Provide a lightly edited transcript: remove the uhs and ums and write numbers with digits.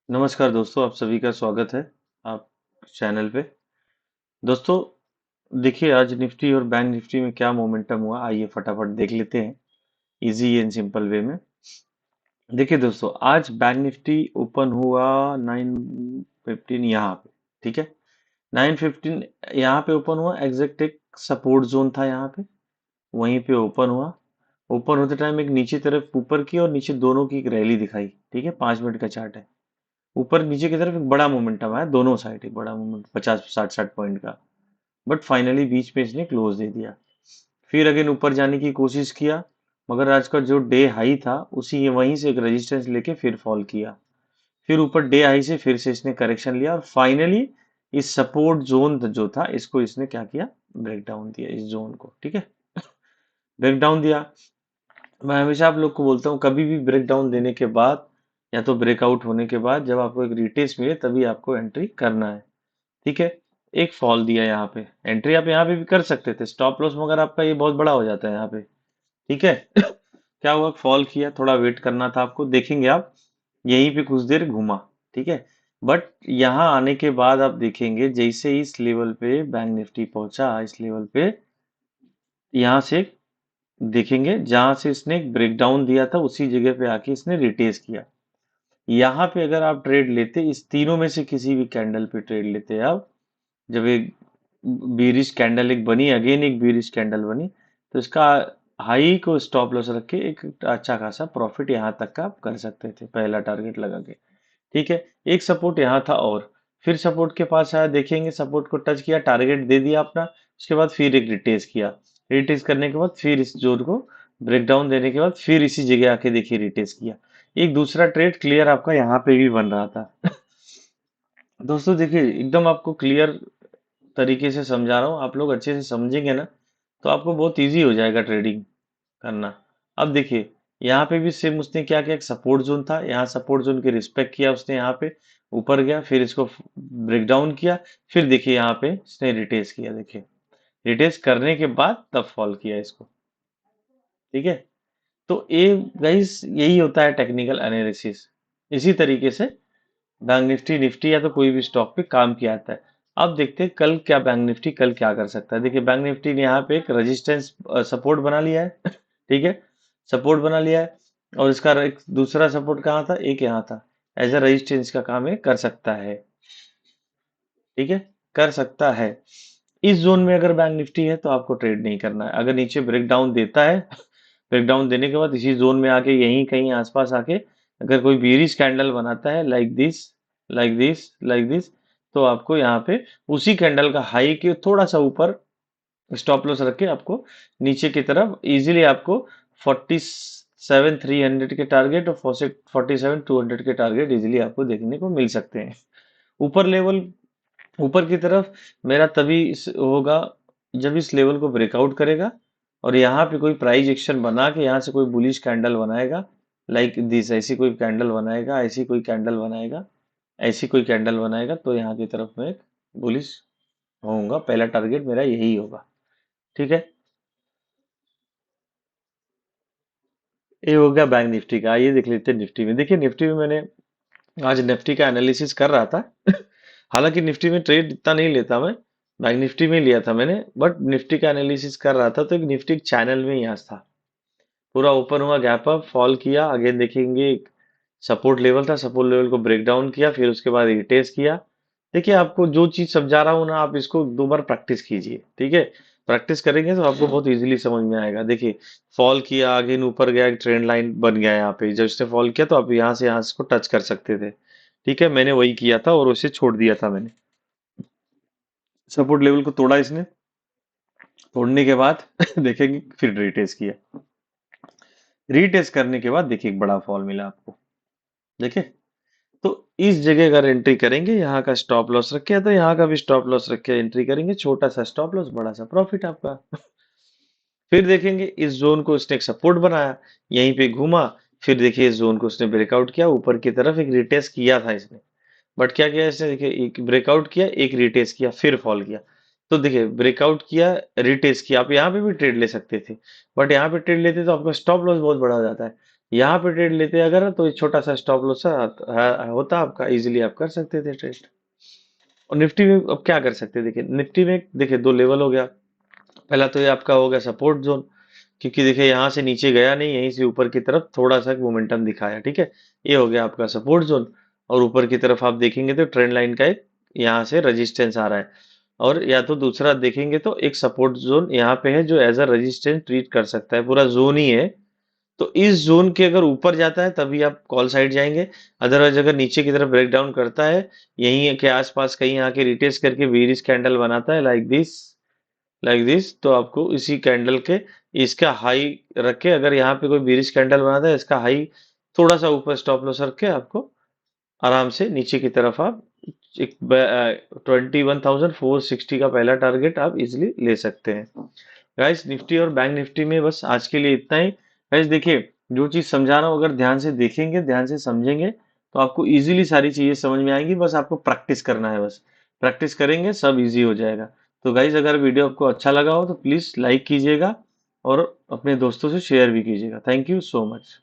नमस्कार दोस्तों, आप सभी का स्वागत है आप चैनल पे। दोस्तों देखिए, आज निफ्टी और बैंक निफ्टी में क्या मोमेंटम हुआ, आइए फटाफट देख लेते हैं इजी एंड सिंपल वे में। देखिए दोस्तों, आज बैंक निफ्टी ओपन हुआ 9:15 यहाँ पे। ठीक है, 9:15 यहाँ पे ओपन हुआ। एग्जैक्ट एक सपोर्ट जोन था यहाँ पे, वहीं पे ओपन हुआ। ओपन होते टाइम एक नीचे तरफ ऊपर की और नीचे दोनों की एक रैली दिखाई। ठीक है, 5 मिनट का चार्ट है। ऊपर नीचे की तरफ एक बड़ा मोमेंटम आया दोनों साइड, एक बड़ा मोमेंट 50 60 60 पॉइंट का। बट फाइनली बीच में इसने क्लोज दे दिया। फिर अगेन ऊपर जाने की कोशिश किया, मगर आज का जो डे हाई था उसी वहीं से एक रेजिस्टेंस लेके फिर फॉल किया। फिर ऊपर डे हाई से फिर से इसने करेक्शन लिया और फाइनली इस सपोर्ट जोन जो था इसको इसने क्या किया, ब्रेक डाउन दिया इस जोन को। ठीक है, ब्रेक डाउन दिया। मैं हमेशा आप लोग को बोलता हूँ, कभी भी ब्रेक डाउन देने के बाद या तो ब्रेकआउट होने के बाद जब आपको एक रिटेस्ट मिले तभी आपको एंट्री करना है। ठीक है, एक फॉल दिया यहाँ पे, एंट्री आप यहाँ पे भी कर सकते थे, स्टॉप लॉस मगर आपका ये बहुत बड़ा हो जाता है यहाँ पे। ठीक है क्या हुआ, फॉल किया, थोड़ा वेट करना था आपको, देखेंगे आप यहीं पे कुछ देर घुमा। ठीक है, बट यहाँ आने के बाद आप देखेंगे जैसे इस लेवल पे बैंक निफ्टी पहुंचा, इस लेवल पे यहाँ से देखेंगे जहां से इसने एक ब्रेकडाउन दिया था उसी जगह पे आके इसने रिटेस किया। यहाँ पे अगर आप ट्रेड लेते, इस तीनों में से किसी भी कैंडल पे ट्रेड लेते आप, जब एक बीरिश कैंडल एक बनी, अगेन एक बीरिश कैंडल बनी, तो इसका हाई को स्टॉप लॉस रख के एक अच्छा खासा प्रॉफिट यहाँ तक का आप कर सकते थे पहला टारगेट लगा के। ठीक है, एक सपोर्ट यहाँ था और फिर सपोर्ट के पास आया, देखेंगे सपोर्ट को टच किया, टारगेट दे दिया अपना। उसके बाद फिर एक रिटेस किया, रिटेस करने के बाद फिर इस जोन को ब्रेक डाउन देने के बाद फिर इसी जगह आके देखिए रिटेस किया। एक दूसरा ट्रेड क्लियर आपका यहाँ पे भी बन रहा था दोस्तों देखिए, एकदम आपको क्लियर तरीके से समझा रहा हूँ, आप लोग अच्छे से समझेंगे ना तो आपको बहुत इजी हो जाएगा ट्रेडिंग करना। अब देखिए, यहाँ पे भी सेम उसने क्या किया, एक सपोर्ट जोन था, यहाँ सपोर्ट जोन की रिस्पेक्ट किया उसने, यहाँ पे ऊपर गया, फिर इसको ब्रेक डाउन किया, फिर देखिए यहाँ पे इसने रिटेस किया। देखिए, रिटेस करने के बाद तब फॉल किया इसको। ठीक है, तो ये गाइस यही होता है टेक्निकल एनालिसिस। इसी तरीके से बैंक निफ्टी निफ्टी या तो कोई भी स्टॉक पे काम किया आता है। अब देखते हैं कल क्या बैंक निफ्टी कल क्या कर सकता है। देखिए, बैंक निफ्टी ने यहाँ पे एक रेजिस्टेंस सपोर्ट बना लिया है ठीक है, सपोर्ट बना लिया है, और इसका एक दूसरा सपोर्ट कहाँ था, एक यहाँ था। एज अ रेजिस्टेंस का काम ये कर सकता है। ठीक है, कर सकता है। इस जोन में अगर बैंक निफ्टी है तो आपको ट्रेड नहीं करना है। अगर नीचे ब्रेक डाउन देता है ब्रेक डाउन देने के बाद इसी जोन में आके यहीं कहीं आसपास आके अगर कोई बीरिश कैंडल बनाता है, like this like this like this, तो आपको यहाँ पे उसी कैंडल का हाई के थोड़ा सा ऊपर स्टॉप लॉस रख के आपको नीचे की तरफ इजीली आपको 47 300 के टारगेट और 47 200 के टारगेट इजीली आपको देखने को मिल सकते हैं। ऊपर लेवल, ऊपर की तरफ मेरा तभी होगा जब इस लेवल को ब्रेकआउट करेगा और यहाँ पे कोई प्राइस एक्शन बना के यहाँ से कोई बुलिश कैंडल बनाएगा, लाइक दिस, ऐसी कोई कैंडल बनाएगा, ऐसी कोई कैंडल बनाएगा, ऐसी कोई कैंडल बनाएगा, तो यहाँ की तरफ मैं एक बुलिश होऊंगा। पहला टारगेट मेरा यही होगा। ठीक है, ये हो गया बैंक निफ्टी का। आइए देख लेते हैं निफ्टी में। देखिए, निफ्टी में मैंने आज निफ्टी का एनालिसिस कर रहा था हालांकि निफ्टी में ट्रेड इतना नहीं लेता मैं, बैंक निफ्टी में ही लिया था मैंने, बट निफ्टी का एनालिसिस कर रहा था तो एक निफ्टी चैनल में ही आज था। पूरा ओपन हुआ, गैप अप, फॉल किया, अगेन देखेंगे एक सपोर्ट लेवल था, सपोर्ट लेवल को ब्रेक डाउन किया, फिर उसके बाद रिटेस्ट किया। देखिए, आपको जो चीज समझा रहा हूँ ना, आप इसको 2 बार प्रैक्टिस कीजिए। ठीक है, प्रैक्टिस करेंगे तो आपको बहुत इजीली समझ में आएगा। देखिए, फॉल किया, अगेन ऊपर गया, एक ट्रेंड लाइन बन गया यहाँ पे, जब इसने फॉल किया तो आप यहाँ से यहाँ इसको टच कर सकते थे। ठीक है, मैंने वही किया था और उसे छोड़ दिया था मैंने। सपोर्ट लेवल को तोड़ा इसने, तोड़ने के बाद देखेंगे फिर रिटेस्ट किया, रिटेस्ट करने के बाद देखिए एक बड़ा फॉल मिला आपको। देखिए, तो इस जगह अगर एंट्री करेंगे, यहाँ का स्टॉप लॉस रखे तो यहाँ का भी स्टॉप लॉस रख के एंट्री करेंगे, छोटा सा स्टॉप लॉस बड़ा सा प्रॉफिट आपका फिर देखेंगे इस जोन को इसने एक सपोर्ट बनाया, यहीं पे घूमा, फिर देखिए इस जोन को उसने ब्रेकआउट किया, ऊपर की तरफ एक रिटेस्ट किया था इसने। बट क्या किया इसने, देखिए एक ब्रेकआउट किया, एक रिटेस्ट किया, फिर फॉल किया। तो देखिए, ब्रेकआउट किया, रिटेस्ट किया, आप यहाँ पे भी ट्रेड ले सकते थे, बट यहाँ पे ट्रेड लेते तो आपका स्टॉप लॉस बहुत बड़ा हो जाता है। यहाँ पे ट्रेड लेते अगर तो एक छोटा सा स्टॉप लॉस होता आपका, इजीली आप कर सकते थे ट्रेड। और निफ्टी में अब क्या कर सकते हैं, देखिए निफ्टी में देखिए दो लेवल हो गया। पहला तो ये आपका हो गया सपोर्ट जोन, क्योंकि देखिए यहाँ से नीचे गया नहीं, यहीं से ऊपर की तरफ थोड़ा सा मोमेंटम दिखाया, ठीक है। ये हो गया आपका सपोर्ट जोन। और ऊपर की तरफ आप देखेंगे तो ट्रेंड लाइन का एक यहाँ से रेजिस्टेंस आ रहा है। और या तो दूसरा देखेंगे तो एक सपोर्ट जोन यहाँ पे है जो एज अ रेजिस्टेंस ट्रीट कर सकता है, पूरा जोन ही है। तो इस जोन के अगर ऊपर जाता है तभी आप कॉल साइड जाएंगे। अदरवाइज अगर नीचे की तरफ ब्रेक डाउन करता है, यहीं के आसपास कहीं आके रिटेस्ट करके बेरिश कैंडल बनाता है लाइक दिस, तो आपको इसी कैंडल के इसका हाई रख के, अगर यहाँ पे कोई बेरिश कैंडल बनाता है, इसका हाई थोड़ा सा ऊपर स्टॉप लॉस रख के आपको आराम से नीचे की तरफ आप एक 21,460 का पहला टारगेट आप इजिली ले सकते हैं। गाइस निफ्टी और बैंक निफ्टी में बस आज के लिए इतना ही। गाइस देखिए, जो चीज समझा रहा हूँ अगर ध्यान से देखेंगे, ध्यान से समझेंगे, तो आपको इजीली सारी चीजें समझ में आएंगी। बस आपको प्रैक्टिस करना है, बस प्रैक्टिस करेंगे सब इजी हो जाएगा। तो गाइस अगर वीडियो आपको अच्छा लगा हो तो प्लीज लाइक कीजिएगा और अपने दोस्तों से शेयर भी कीजिएगा। Thank you so much.